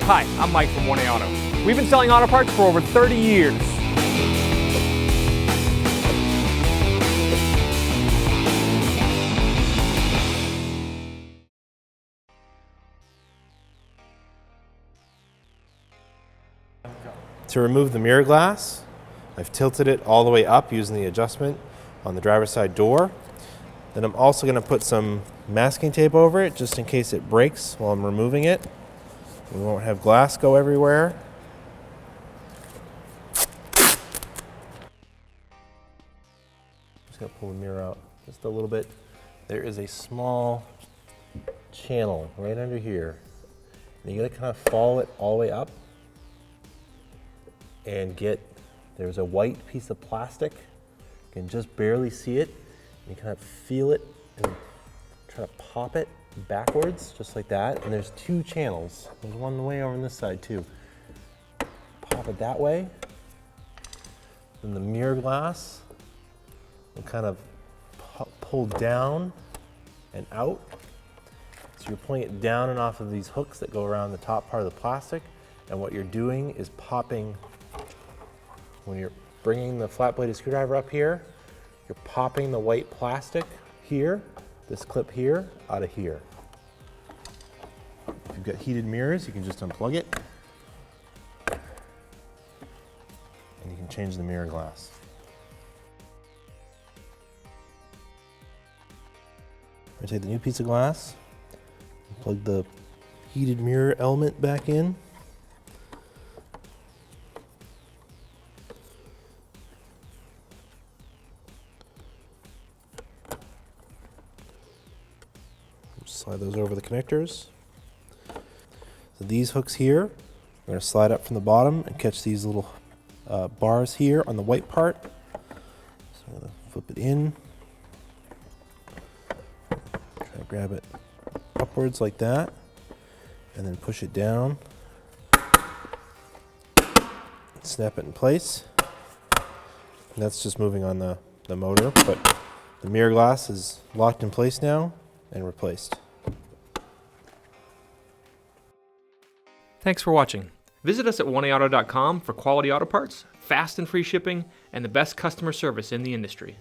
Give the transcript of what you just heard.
Hi, I'm Mike from 1A Auto. We've been selling auto parts for over 30 years. To remove the mirror glass, I've tilted it all the way up using the adjustment on the driver's side door. Then I'm also going to put some masking tape over it just in case it breaks while I'm removing it. We won't have glass go everywhere. Just going to pull the mirror out just a little bit. There is a small channel right under here. And you got to kind of follow it all the way up and there's a white piece of plastic. You can just barely see it. You kind of feel it and try to pop it backwards, just like that. And there's two channels. There's one way over on this side too. Pop it that way. Then the mirror glass will kind of pull down and out. So you're pulling it down and off of these hooks that go around the top part of the plastic. And what you're doing is popping, when you're bringing the flat bladed screwdriver up here, you're popping the white plastic here, this clip here, out of here. If you've got heated mirrors, you can just unplug it. And you can change the mirror glass. I'm gonna take the new piece of glass, plug the heated mirror element back in. Slide those over the connectors. So these hooks here, I'm going to slide up from the bottom and catch these little bars here on the white part. So I'm going to flip it in. Try to grab it upwards like that, and then push it down. Snap it in place. And that's just moving on the motor, but the mirror glass is locked in place now and replaced. Thanks for watching. Visit us at 1AAuto.com for quality auto parts, fast and free shipping, and the best customer service in the industry.